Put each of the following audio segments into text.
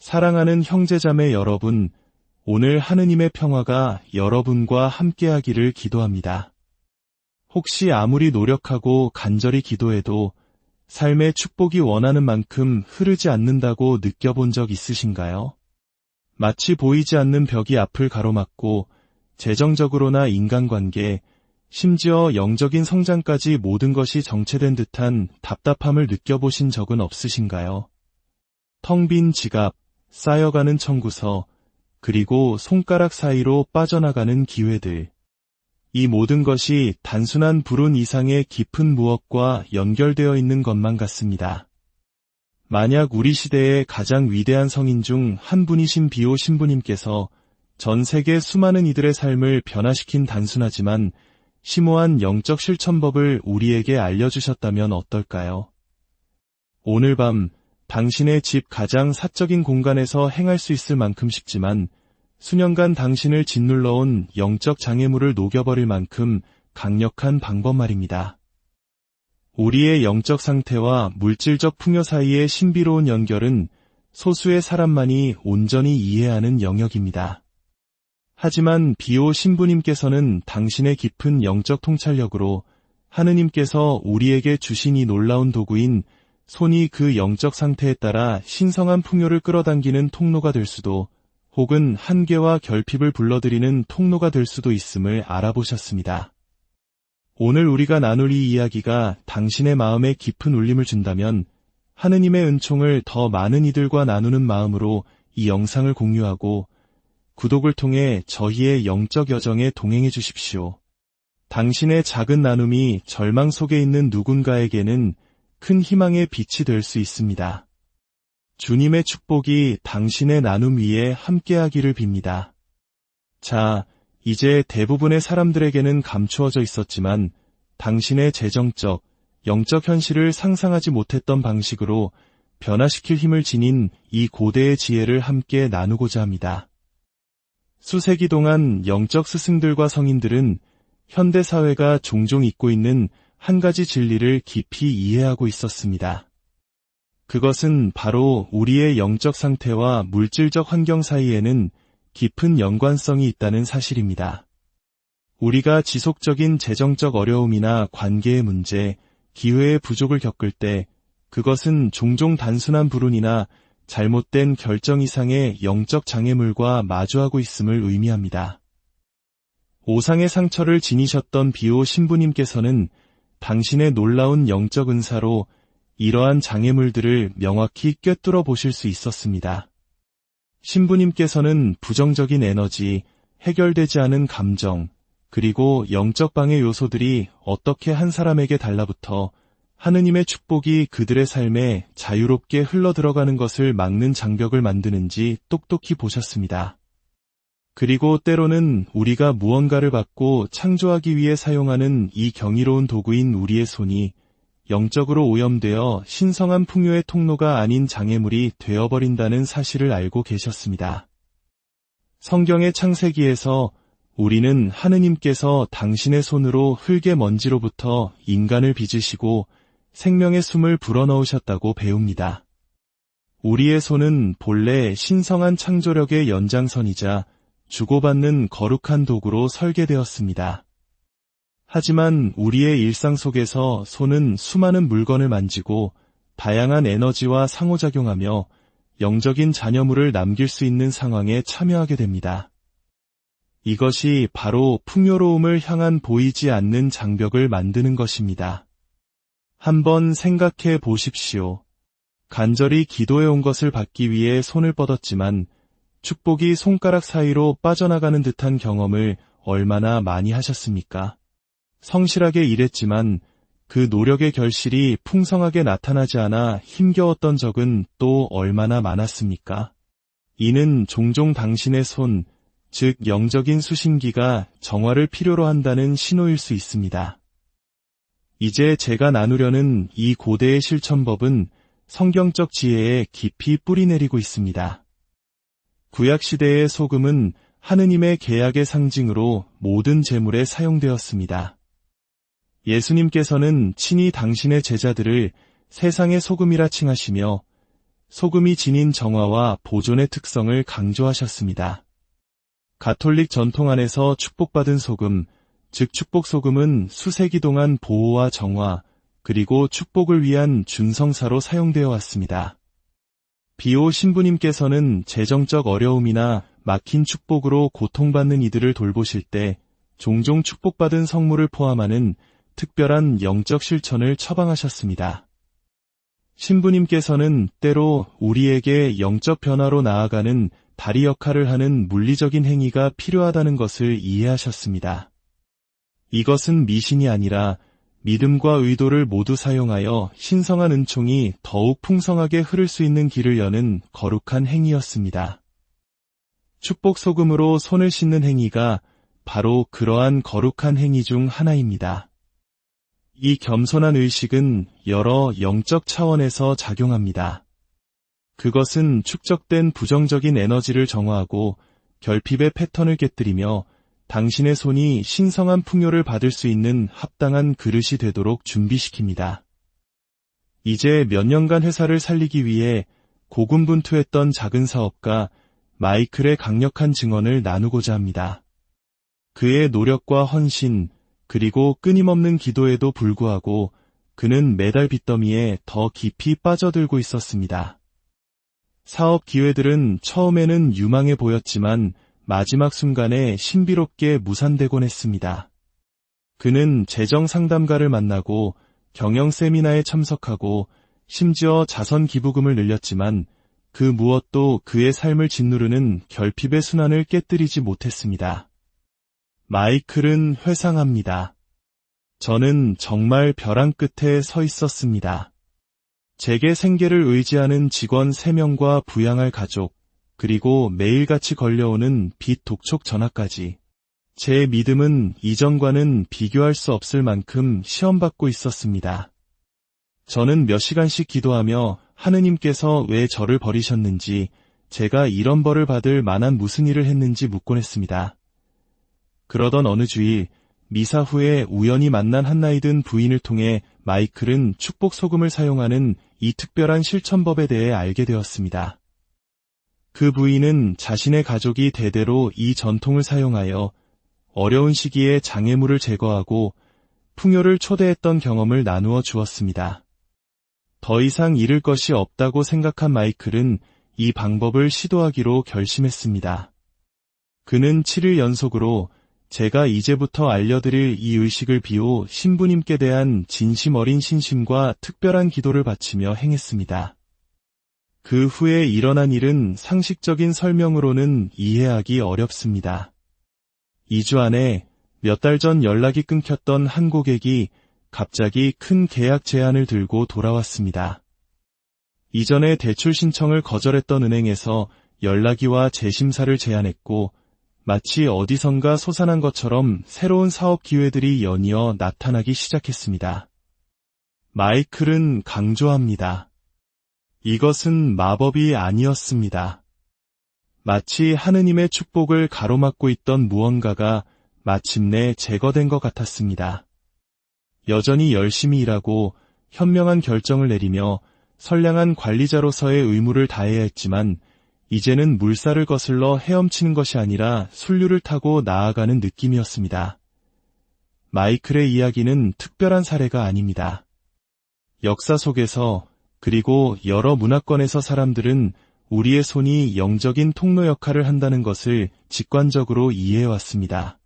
사랑하는 형제자매 여러분, 오늘 하느님의 평화가 여러분과 함께하기를 기도합니다. 혹시 아무리 노력하고 간절히 기도해도 삶의 축복이 원하는 만큼 흐르지 않는다고 느껴본 적 있으신가요? 마치 보이지 않는 벽이 앞을 가로막고 재정적으로나 인간관계, 심지어 영적인 성장까지 모든 것이 정체된 듯한 답답함을 느껴보신 적은 없으신가요? 텅 빈 지갑, 쌓여가는 청구서, 그리고 손가락 사이로 빠져나가는 기회들. 이 모든 것이 단순한 불운 이상의 깊은 무엇과 연결되어 있는 것만 같습니다. 만약 우리 시대의 가장 위대한 성인 중 한 분이신 비오 신부님께서 전 세계 수많은 이들의 삶을 변화시킨 단순하지만 심오한 영적 실천법을 우리에게 알려주셨다면 어떨까요? 오늘 밤 당신의 집 가장 사적인 공간에서 행할 수 있을 만큼 쉽지만 수년간 당신을 짓눌러온 영적 장애물을 녹여버릴 만큼 강력한 방법 말입니다. 우리의 영적 상태와 물질적 풍요 사이의 신비로운 연결은 소수의 사람만이 온전히 이해하는 영역입니다. 하지만 비오 신부님께서는 당신의 깊은 영적 통찰력으로 하느님께서 우리에게 주신 이 놀라운 도구인 손이 그 영적 상태에 따라 신성한 풍요를 끌어당기는 통로가 될 수도 혹은 한계와 결핍을 불러들이는 통로가 될 수도 있음을 알아보셨습니다. 오늘 우리가 나눌 이 이야기가 당신의 마음에 깊은 울림을 준다면 하느님의 은총을 더 많은 이들과 나누는 마음으로 이 영상을 공유하고 구독을 통해 저희의 영적 여정에 동행해 주십시오. 당신의 작은 나눔이 절망 속에 있는 누군가에게는 큰 희망의 빛이 될 수 있습니다. 주님의 축복이 당신의 나눔 위에 함께하기를 빕니다. 자, 이제 대부분의 사람들에게는 감추어져 있었지만 당신의 재정적, 영적 현실을 상상하지 못했던 방식으로 변화시킬 힘을 지닌 이 고대의 지혜를 함께 나누고자 합니다. 수세기 동안 영적 스승들과 성인들은 현대 사회가 종종 잊고 있는 한 가지 진리를 깊이 이해하고 있었습니다. 그것은 바로 우리의 영적 상태와 물질적 환경 사이에는 깊은 연관성이 있다는 사실입니다. 우리가 지속적인 재정적 어려움이나 관계의 문제, 기회의 부족을 겪을 때 그것은 종종 단순한 불운이나 잘못된 결정 이상의 영적 장애물과 마주하고 있음을 의미합니다. 오상의 상처를 지니셨던 비오 신부님께서는 당신의 놀라운 영적 은사로 이러한 장애물들을 명확히 꿰뚫어 보실 수 있었습니다. 신부님께서는 부정적인 에너지, 해결되지 않은 감정, 그리고 영적 방해 요소들이 어떻게 한 사람에게 달라붙어 하느님의 축복이 그들의 삶에 자유롭게 흘러들어가는 것을 막는 장벽을 만드는지 똑똑히 보셨습니다. 그리고 때로는 우리가 무언가를 받고 창조하기 위해 사용하는 이 경이로운 도구인 우리의 손이 영적으로 오염되어 신성한 풍요의 통로가 아닌 장애물이 되어버린다는 사실을 알고 계셨습니다. 성경의 창세기에서 우리는 하느님께서 당신의 손으로 흙의 먼지로부터 인간을 빚으시고 생명의 숨을 불어넣으셨다고 배웁니다. 우리의 손은 본래 신성한 창조력의 연장선이자 주고받는 거룩한 도구로 설계되었습니다. 하지만 우리의 일상 속에서 손은 수많은 물건을 만지고 다양한 에너지와 상호작용하며 영적인 잔여물을 남길 수 있는 상황에 참여하게 됩니다. 이것이 바로 풍요로움을 향한 보이지 않는 장벽을 만드는 것입니다. 한번 생각해 보십시오. 간절히 기도해 온 것을 받기 위해 손을 뻗었지만 축복이 손가락 사이로 빠져나가는 듯한 경험을 얼마나 많이 하셨습니까? 성실하게 일했지만 그 노력의 결실이 풍성하게 나타나지 않아 힘겨웠던 적은 또 얼마나 많았습니까? 이는 종종 당신의 손, 즉 영적인 수신기가 정화를 필요로 한다는 신호일 수 있습니다. 이제 제가 나누려는 이 고대의 실천법은 성경적 지혜에 깊이 뿌리내리고 있습니다. 구약시대의 소금은 하느님의 계약의 상징으로 모든 제물에 사용되었습니다. 예수님께서는 친히 당신의 제자들을 세상의 소금이라 칭하시며 소금이 지닌 정화와 보존의 특성을 강조하셨습니다. 가톨릭 전통 안에서 축복받은 소금, 즉 축복소금은 수세기 동안 보호와 정화, 그리고 축복을 위한 준성사로 사용되어 왔습니다. 비오 신부님께서는 재정적 어려움이나 막힌 축복으로 고통받는 이들을 돌보실 때 종종 축복받은 성물을 포함하는 특별한 영적 실천을 처방하셨습니다. 신부님께서는 때로 우리에게 영적 변화로 나아가는 다리 역할을 하는 물리적인 행위가 필요하다는 것을 이해하셨습니다. 이것은 미신이 아니라 믿음과 의도를 모두 사용하여 신성한 은총이 더욱 풍성하게 흐를 수 있는 길을 여는 거룩한 행위였습니다. 축복 소금으로 손을 씻는 행위가 바로 그러한 거룩한 행위 중 하나입니다. 이 겸손한 의식은 여러 영적 차원에서 작용합니다. 그것은 축적된 부정적인 에너지를 정화하고 결핍의 패턴을 깨뜨리며 당신의 손이 신성한 풍요를 받을 수 있는 합당한 그릇이 되도록 준비시킵니다. 이제 몇 년간 회사를 살리기 위해 고군분투했던 작은 사업가 마이클의 강력한 증언을 나누고자 합니다. 그의 노력과 헌신, 그리고 끊임없는 기도에도 불구하고 그는 매달 빚더미에 더 깊이 빠져들고 있었습니다. 사업 기회들은 처음에는 유망해 보였지만 마지막 순간에 신비롭게 무산되곤 했습니다. 그는 재정 상담가를 만나고 경영 세미나에 참석하고 심지어 자선 기부금을 늘렸지만 그 무엇도 그의 삶을 짓누르는 결핍의 순환을 깨뜨리지 못했습니다. 마이클은 회상합니다. 저는 정말 벼랑 끝에 서 있었습니다. 제게 생계를 의지하는 직원 3명과 부양할 가족, 그리고 매일같이 걸려오는 빚 독촉 전화까지. 제 믿음은 이전과는 비교할 수 없을 만큼 시험받고 있었습니다. 저는 몇 시간씩 기도하며 하느님께서 왜 저를 버리셨는지, 제가 이런 벌을 받을 만한 무슨 일을 했는지 묻곤 했습니다. 그러던 어느 주일, 미사 후에 우연히 만난 한 나이 든 부인을 통해 마이클은 축복 소금을 사용하는 이 특별한 실천법에 대해 알게 되었습니다. 그 부인은 자신의 가족이 대대로 이 전통을 사용하여 어려운 시기에 장애물을 제거하고 풍요를 초대했던 경험을 나누어 주었습니다. 더 이상 잃을 것이 없다고 생각한 마이클은 이 방법을 시도하기로 결심했습니다. 그는 7일 연속으로 제가 이제부터 알려드릴 이 의식을 비호 신부님께 대한 진심 어린 신심과 특별한 기도를 바치며 행했습니다. 그 후에 일어난 일은 상식적인 설명으로는 이해하기 어렵습니다. 2주 안에 몇 달 전 연락이 끊겼던 한 고객이 갑자기 큰 계약 제안을 들고 돌아왔습니다. 이전에 대출 신청을 거절했던 은행에서 연락이 와 재심사를 제안했고 마치 어디선가 솟아난 것처럼 새로운 사업 기회들이 연이어 나타나기 시작했습니다. 마이클은 강조합니다. 이것은 마법이 아니었습니다. 마치 하느님의 축복을 가로막고 있던 무언가가 마침내 제거된 것 같았습니다. 여전히 열심히 일하고 현명한 결정을 내리며 선량한 관리자로서의 의무를 다해야 했지만 이제는 물살을 거슬러 헤엄치는 것이 아니라 순류를 타고 나아가는 느낌이었습니다. 마이클의 이야기는 특별한 사례가 아닙니다. 역사 속에서 그리고 여러 문화권에서 사람들은 우리의 손이 영적인 통로 역할을 한다는 것을 직관적으로 이해해왔습니다.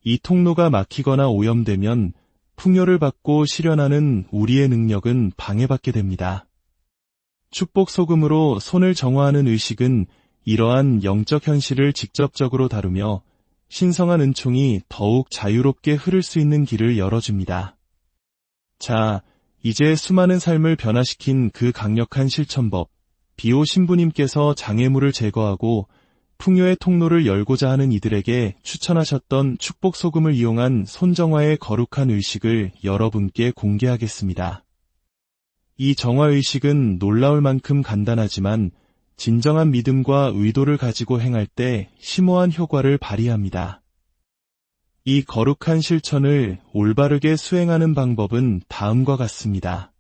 이 통로가 막히거나 오염되면 풍요를 받고 실현하는 우리의 능력은 방해받게 됩니다. 축복 소금으로 손을 정화하는 의식은 이러한 영적 현실을 직접적으로 다루며 신성한 은총이 더욱 자유롭게 흐를 수 있는 길을 열어줍니다. 자, 이제 수많은 삶을 변화시킨 그 강력한 실천법, 비오 신부님께서 장애물을 제거하고 풍요의 통로를 열고자 하는 이들에게 추천하셨던 축복 소금을 이용한 손정화의 거룩한 의식을 여러분께 공개하겠습니다. 이 정화의식은 놀라울 만큼 간단하지만 진정한 믿음과 의도를 가지고 행할 때 심오한 효과를 발휘합니다. 이 거룩한 실천을 올바르게 수행하는 방법은 다음과 같습니다.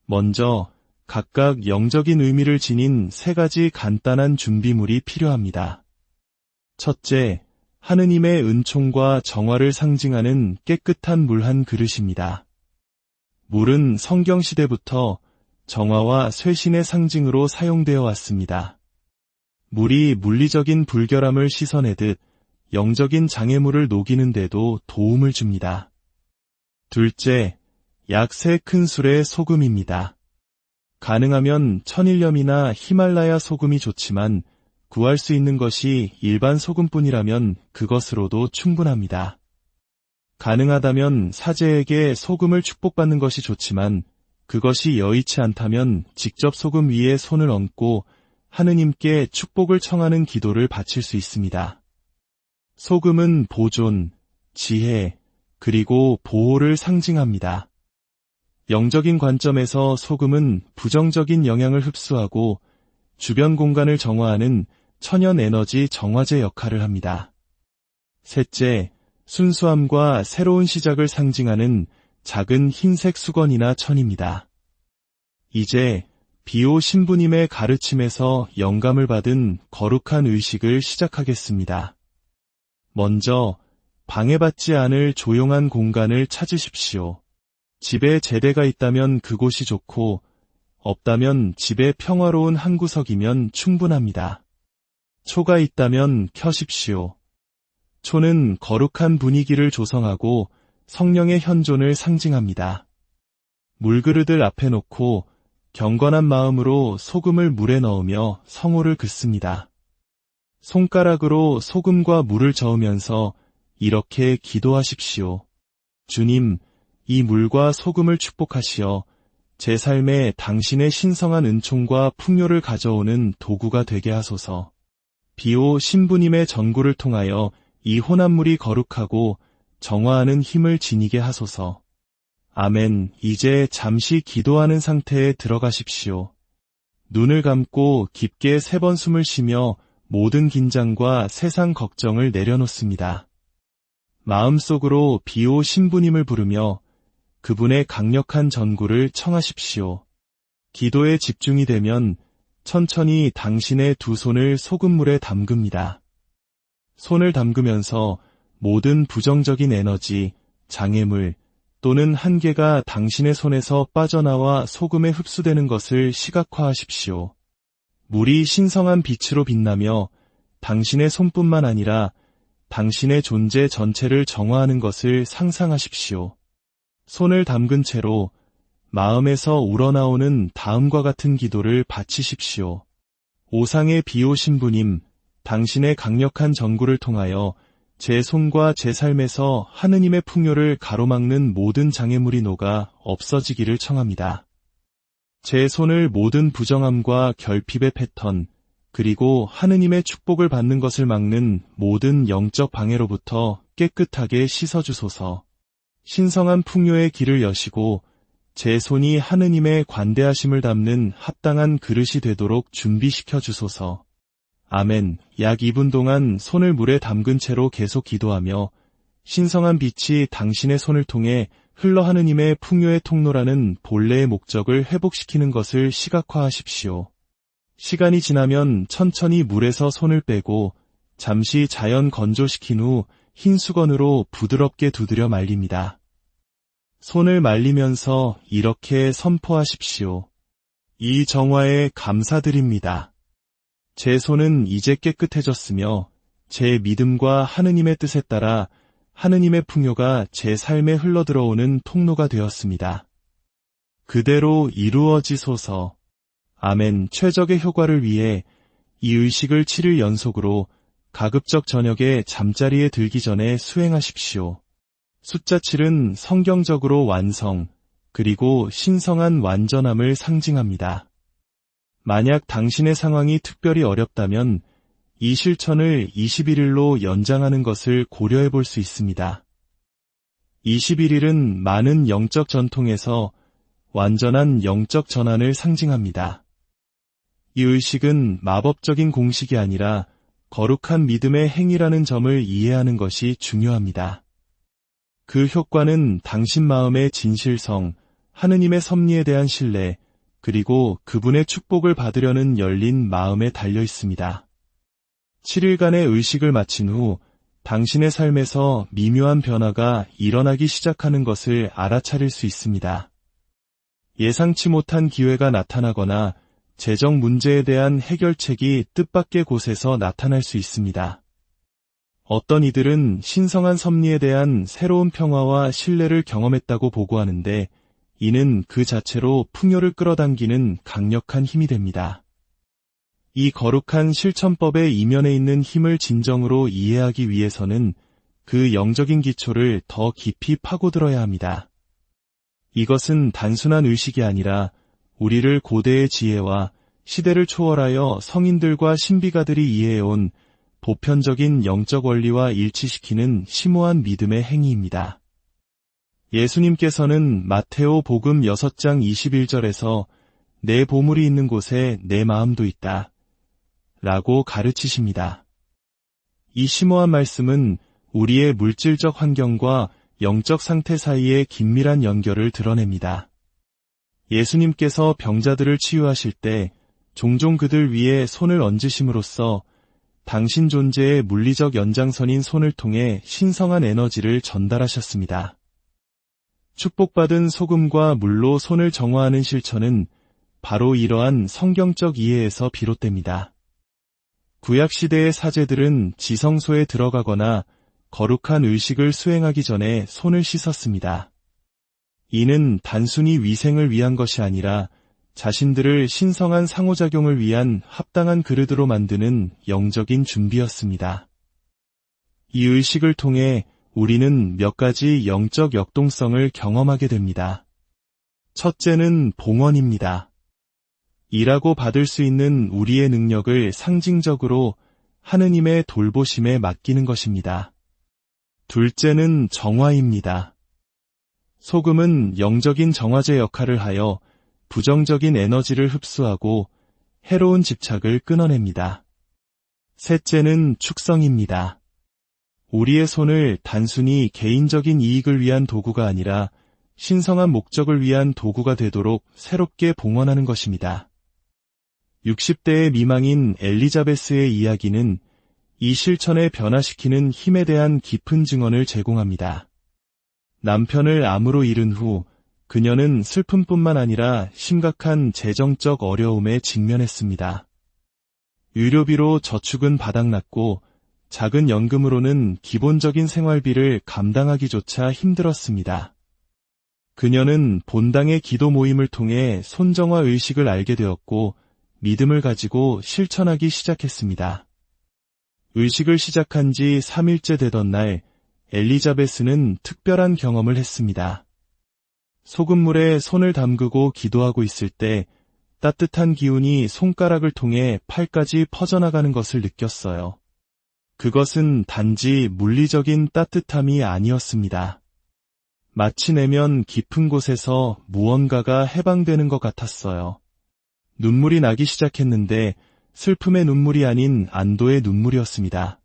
먼저 각각 영적인 의미를 지닌 3가지 간단한 준비물이 필요합니다. 첫째, 하느님의 은총과 정화를 상징하는 깨끗한 물 한 그릇입니다. 물은 성경시대부터 정화와 쇄신의 상징으로 사용되어 왔습니다. 물이 물리적인 불결함을 씻어내듯 영적인 장애물을 녹이는 데도 도움을 줍니다. 둘째, 약 3큰술의 소금입니다. 가능하면 천일염이나 히말라야 소금이 좋지만 구할 수 있는 것이 일반 소금뿐이라면 그것으로도 충분합니다. 가능하다면 사제에게 소금을 축복받는 것이 좋지만 그것이 여의치 않다면 직접 소금 위에 손을 얹고 하느님께 축복을 청하는 기도를 바칠 수 있습니다. 소금은 보존, 지혜, 그리고 보호를 상징합니다. 영적인 관점에서 소금은 부정적인 영향을 흡수하고 주변 공간을 정화하는 천연 에너지 정화제 역할을 합니다. 셋째, 순수함과 새로운 시작을 상징하는 작은 흰색 수건이나 천입니다. 이제 비오 신부님의 가르침에서 영감을 받은 거룩한 의식을 시작하겠습니다. 먼저 방해받지 않을 조용한 공간을 찾으십시오. 집에 제대가 있다면 그곳이 좋고 없다면 집에 평화로운 한 구석이면 충분합니다. 초가 있다면 켜십시오. 초는 거룩한 분위기를 조성하고 성령의 현존을 상징합니다. 물그릇을 앞에 놓고 경건한 마음으로 소금을 물에 넣으며 성호를 긋습니다. 손가락으로 소금과 물을 저으면서 이렇게 기도하십시오. 주님, 이 물과 소금을 축복하시어 제 삶에 당신의 신성한 은총과 풍요를 가져오는 도구가 되게 하소서. 비오 신부님의 전구를 통하여 이 혼합물이 거룩하고 정화하는 힘을 지니게 하소서. 아멘. 이제 잠시 기도하는 상태에 들어가십시오. 눈을 감고 깊게 3번 숨을 쉬며 모든 긴장과 세상 걱정을 내려놓습니다. 마음속으로 비오 신부님을 부르며 그분의 강력한 전구를 청하십시오. 기도에 집중이 되면 천천히 당신의 2 손을 소금물에 담급니다. 손을 담그면서 모든 부정적인 에너지, 장애물 또는 한계가 당신의 손에서 빠져나와 소금에 흡수되는 것을 시각화하십시오. 물이 신성한 빛으로 빛나며 당신의 손뿐만 아니라 당신의 존재 전체를 정화하는 것을 상상하십시오. 손을 담근 채로 마음에서 우러나오는 다음과 같은 기도를 바치십시오. 오상의 비오 신부님, 당신의 강력한 전구를 통하여 제 손과 제 삶에서 하느님의 풍요를 가로막는 모든 장애물이 녹아 없어지기를 청합니다. 제 손을 모든 부정함과 결핍의 패턴, 그리고 하느님의 축복을 받는 것을 막는 모든 영적 방해로부터 깨끗하게 씻어주소서. 신성한 풍요의 길을 여시고 제 손이 하느님의 관대하심을 담는 합당한 그릇이 되도록 준비시켜 주소서. 아멘. 약 2분 동안 손을 물에 담근 채로 계속 기도하며 신성한 빛이 당신의 손을 통해 흘러 하느님의 풍요의 통로라는 본래의 목적을 회복시키는 것을 시각화하십시오. 시간이 지나면 천천히 물에서 손을 빼고 잠시 자연 건조시킨 후 흰 수건으로 부드럽게 두드려 말립니다. 손을 말리면서 이렇게 선포하십시오. 이 정화에 감사드립니다. 제 손은 이제 깨끗해졌으며 제 믿음과 하느님의 뜻에 따라 하느님의 풍요가 제 삶에 흘러들어오는 통로가 되었습니다. 그대로 이루어지소서. 아멘. 최적의 효과를 위해 이 의식을 7일 연속으로 가급적 저녁에 잠자리에 들기 전에 수행하십시오. 숫자 7은 성경적으로 완성, 그리고 신성한 완전함을 상징합니다. 만약 당신의 상황이 특별히 어렵다면 이 실천을 21일로 연장하는 것을 고려해 볼 수 있습니다. 21일은 많은 영적 전통에서 완전한 영적 전환을 상징합니다. 이 의식은 마법적인 공식이 아니라 거룩한 믿음의 행위라는 점을 이해하는 것이 중요합니다. 그 효과는 당신 마음의 진실성, 하느님의 섭리에 대한 신뢰, 그리고 그분의 축복을 받으려는 열린 마음에 달려 있습니다. 7일간의 의식을 마친 후 당신의 삶에서 미묘한 변화가 일어나기 시작하는 것을 알아차릴 수 있습니다. 예상치 못한 기회가 나타나거나 재정 문제에 대한 해결책이 뜻밖의 곳에서 나타날 수 있습니다. 어떤 이들은 신성한 섭리에 대한 새로운 평화와 신뢰를 경험했다고 보고하는데 이는 그 자체로 풍요를 끌어당기는 강력한 힘이 됩니다. 이 거룩한 실천법의 이면에 있는 힘을 진정으로 이해하기 위해서는 그 영적인 기초를 더 깊이 파고들어야 합니다. 이것은 단순한 의식이 아니라 우리를 고대의 지혜와 시대를 초월하여 성인들과 신비가들이 이해해온 보편적인 영적 원리와 일치시키는 심오한 믿음의 행위입니다. 예수님께서는 마테오 복음 6장 21절에서 내 보물이 있는 곳에 내 마음도 있다 라고 가르치십니다. 이 심오한 말씀은 우리의 물질적 환경과 영적 상태 사이의 긴밀한 연결을 드러냅니다. 예수님께서 병자들을 치유하실 때 종종 그들 위에 손을 얹으심으로써 당신 존재의 물리적 연장선인 손을 통해 신성한 에너지를 전달하셨습니다. 축복받은 소금과 물로 손을 정화하는 실천은 바로 이러한 성경적 이해에서 비롯됩니다. 구약시대의 사제들은 지성소에 들어가거나 거룩한 의식을 수행하기 전에 손을 씻었습니다. 이는 단순히 위생을 위한 것이 아니라 자신들을 신성한 상호작용을 위한 합당한 그릇으로 만드는 영적인 준비였습니다. 이 의식을 통해 우리는 몇 가지 영적 역동성을 경험하게 됩니다. 첫째는 봉헌입니다. 일하고 받을 수 있는 우리의 능력을 상징적으로 하느님의 돌보심에 맡기는 것입니다. 둘째는 정화입니다. 소금은 영적인 정화제 역할을 하여 부정적인 에너지를 흡수하고 해로운 집착을 끊어냅니다. 셋째는 축성입니다. 우리의 손을 단순히 개인적인 이익을 위한 도구가 아니라 신성한 목적을 위한 도구가 되도록 새롭게 봉헌하는 것입니다. 60대의 미망인 엘리자베스의 이야기는 이 실천에 변화시키는 힘에 대한 깊은 증언을 제공합니다. 남편을 암으로 잃은 후 그녀는 슬픔뿐만 아니라 심각한 재정적 어려움에 직면했습니다. 의료비로 저축은 바닥났고 작은 연금으로는 기본적인 생활비를 감당하기조차 힘들었습니다. 그녀는 본당의 기도 모임을 통해 손정화 의식을 알게 되었고 믿음을 가지고 실천하기 시작했습니다. 의식을 시작한 지 3일째 되던 날 엘리자베스는 특별한 경험을 했습니다. 소금물에 손을 담그고 기도하고 있을 때 따뜻한 기운이 손가락을 통해 팔까지 퍼져나가는 것을 느꼈어요. 그것은 단지 물리적인 따뜻함이 아니었습니다. 마치 내면 깊은 곳에서 무언가가 해방되는 것 같았어요. 눈물이 나기 시작했는데 슬픔의 눈물이 아닌 안도의 눈물이었습니다.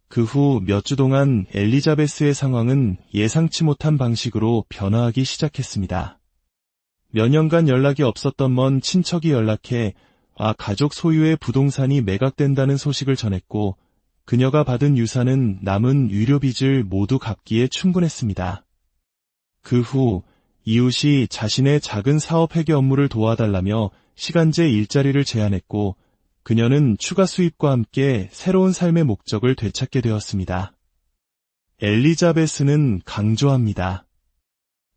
그 후 몇 주 동안 엘리자베스의 상황은 예상치 못한 방식으로 변화하기 시작했습니다. 몇 년간 연락이 없었던 먼 친척이 연락해 가족 소유의 부동산이 매각된다는 소식을 전했고 그녀가 받은 유산은 남은 유료빚을 모두 갚기에 충분했습니다. 그 후 이웃이 자신의 작은 사업 회계 업무를 도와달라며 시간제 일자리를 제안했고 그녀는 추가 수입과 함께 새로운 삶의 목적을 되찾게 되었습니다. 엘리자베스는 강조합니다.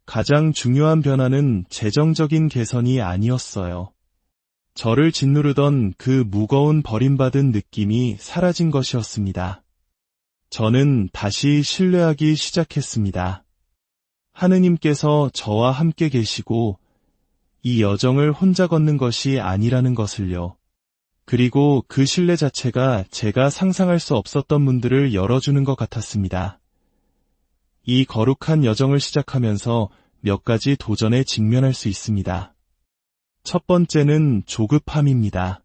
가장 중요한 변화는 재정적인 개선이 아니었어요. 저를 짓누르던 그 무거운 버림받은 느낌이 사라진 것이었습니다. 저는 다시 신뢰하기 시작했습니다. 하느님께서 저와 함께 계시고 이 여정을 혼자 걷는 것이 아니라는 것을요. 그리고 그 신뢰 자체가 제가 상상할 수 없었던 문들을 열어주는 것 같았습니다. 이 거룩한 여정을 시작하면서 몇 가지 도전에 직면할 수 있습니다. 첫 번째는 조급함입니다.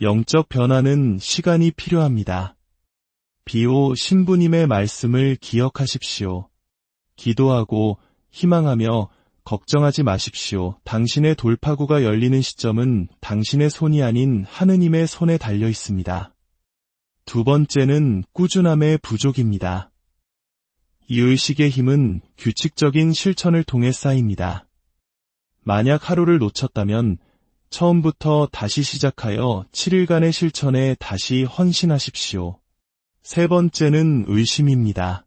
영적 변화는 시간이 필요합니다. 비오 신부님의 말씀을 기억하십시오. 기도하고 희망하며 걱정하지 마십시오. 당신의 돌파구가 열리는 시점은 당신의 손이 아닌 하느님의 손에 달려 있습니다. 두 번째는 꾸준함의 부족입니다. 이 의식의 힘은 규칙적인 실천을 통해 쌓입니다. 만약 하루를 놓쳤다면 처음부터 다시 시작하여 7일간의 실천에 다시 헌신하십시오. 세 번째는 의심입니다.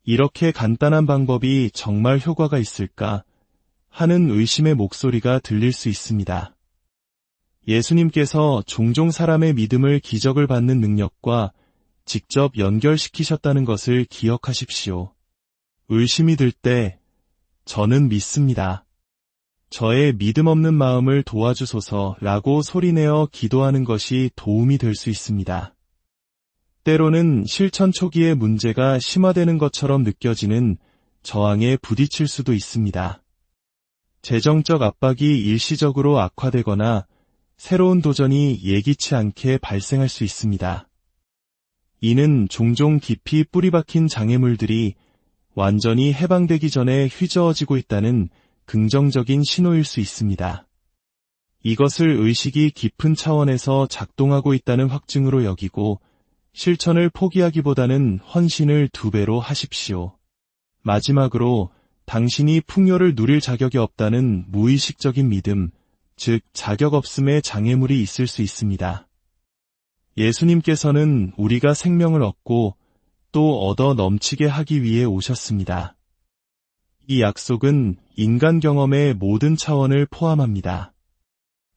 이렇게 간단한 방법이 정말 효과가 있을까 하는 의심의 목소리가 들릴 수 있습니다. 예수님께서 종종 사람의 믿음을 기적을 받는 능력과 직접 연결시키셨다는 것을 기억하십시오. 의심이 들 때 저는 믿습니다. 저의 믿음 없는 마음을 도와주소서라고 소리내어 기도하는 것이 도움이 될 수 있습니다. 때로는 실천 초기에 문제가 심화되는 것처럼 느껴지는 저항에 부딪힐 수도 있습니다. 재정적 압박이 일시적으로 악화되거나 새로운 도전이 예기치 않게 발생할 수 있습니다. 이는 종종 깊이 뿌리박힌 장애물들이 완전히 해방되기 전에 휘저어지고 있다는 긍정적인 신호일 수 있습니다. 이것을 의식이 깊은 차원에서 작동하고 있다는 확증으로 여기고 실천을 포기하기보다는 헌신을 2배로 하십시오. 마지막으로 당신이 풍요를 누릴 자격이 없다는 무의식적인 믿음, 즉 자격 없음의 장애물이 있을 수 있습니다. 예수님께서는 우리가 생명을 얻고 또 얻어 넘치게 하기 위해 오셨습니다. 이 약속은 인간 경험의 모든 차원을 포함합니다.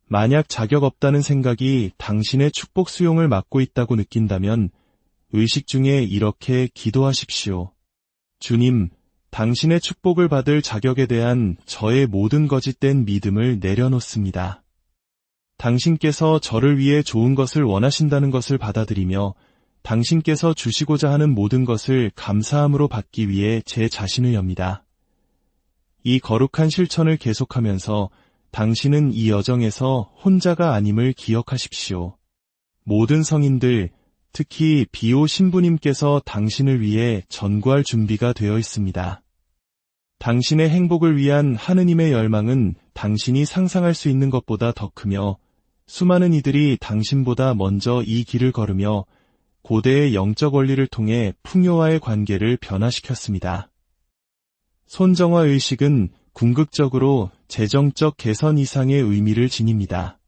만약 자격 없다는 생각이 당신의 축복 수용을 막고 있다고 느낀다면 의식 중에 이렇게 기도하십시오. 주님, 당신의 축복을 받을 자격에 대한 저의 모든 거짓된 믿음을 내려놓습니다. 당신께서 저를 위해 좋은 것을 원하신다는 것을 받아들이며 당신께서 주시고자 하는 모든 것을 감사함으로 받기 위해 제 자신을 엽니다. 이 거룩한 실천을 계속하면서 당신은 이 여정에서 혼자가 아님을 기억하십시오. 모든 성인들, 특히 비오 신부님께서 당신을 위해 전구할 준비가 되어 있습니다. 당신의 행복을 위한 하느님의 열망은 당신이 상상할 수 있는 것보다 더 크며 수많은 이들이 당신보다 먼저 이 길을 걸으며 고대의 영적 원리를 통해 풍요와의 관계를 변화시켰습니다. 손정화 의식은 궁극적으로 재정적 개선 이상의 의미를 지닙니다.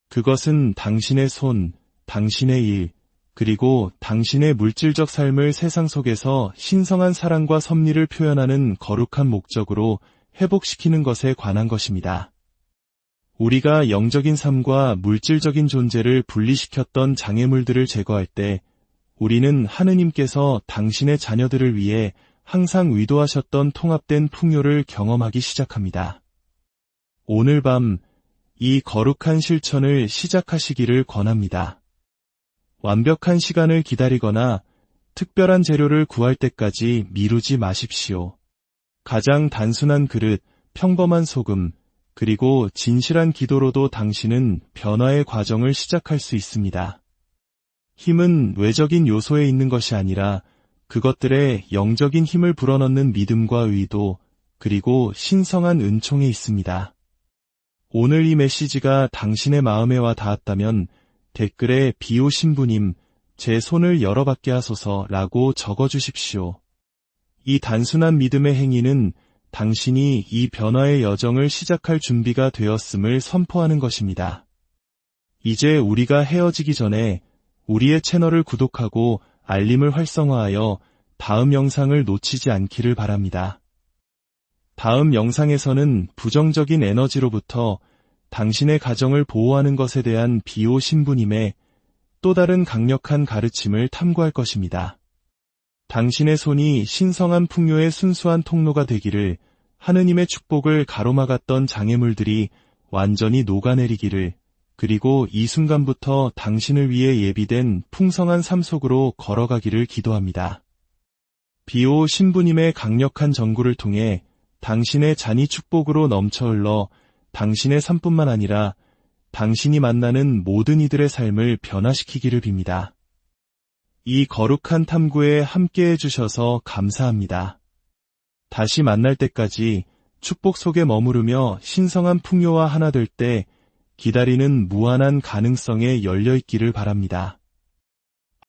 그것은 당신의 손, 당신의 일, 그리고 당신의 물질적 삶을 세상 속에서 신성한 사랑과 섭리를 표현하는 거룩한 목적으로 회복시키는 것에 관한 것입니다. 우리가 영적인 삶과 물질적인 존재를 분리시켰던 장애물들을 제거할 때 우리는 하느님께서 당신의 자녀들을 위해 항상 의도하셨던 통합된 풍요를 경험하기 시작합니다. 오늘 밤 이 거룩한 실천을 시작하시기를 권합니다. 완벽한 시간을 기다리거나 특별한 재료를 구할 때까지 미루지 마십시오. 가장 단순한 그릇, 평범한 소금, 그리고 진실한 기도로도 당신은 변화의 과정을 시작할 수 있습니다. 힘은 외적인 요소에 있는 것이 아니라 그것들의 영적인 힘을 불어넣는 믿음과 의도, 그리고 신성한 은총에 있습니다. 오늘 이 메시지가 당신의 마음에 와 닿았다면 댓글에 비오 신부님, 제 손을 열어받게 하소서라고 적어주십시오. 이 단순한 믿음의 행위는 당신이 이 변화의 여정을 시작할 준비가 되었음을 선포하는 것입니다. 이제 우리가 헤어지기 전에 우리의 채널을 구독하고 알림을 활성화하여 다음 영상을 놓치지 않기를 바랍니다. 다음 영상에서는 부정적인 에너지로부터 당신의 가정을 보호하는 것에 대한 비오 신부님의 또 다른 강력한 가르침을 탐구할 것입니다. 당신의 손이 신성한 풍요의 순수한 통로가 되기를, 하느님의 축복을 가로막았던 장애물들이 완전히 녹아내리기를, 그리고 이 순간부터 당신을 위해 예비된 풍성한 삶 속으로 걸어가기를 기도합니다. 비오 신부님의 강력한 전구를 통해 당신의 잔이 축복으로 넘쳐 흘러 당신의 삶뿐만 아니라 당신이 만나는 모든 이들의 삶을 변화시키기를 빕니다. 이 거룩한 탐구에 함께해 주셔서 감사합니다. 다시 만날 때까지 축복 속에 머무르며 신성한 풍요와 하나 될 때 기다리는 무한한 가능성에 열려 있기를 바랍니다.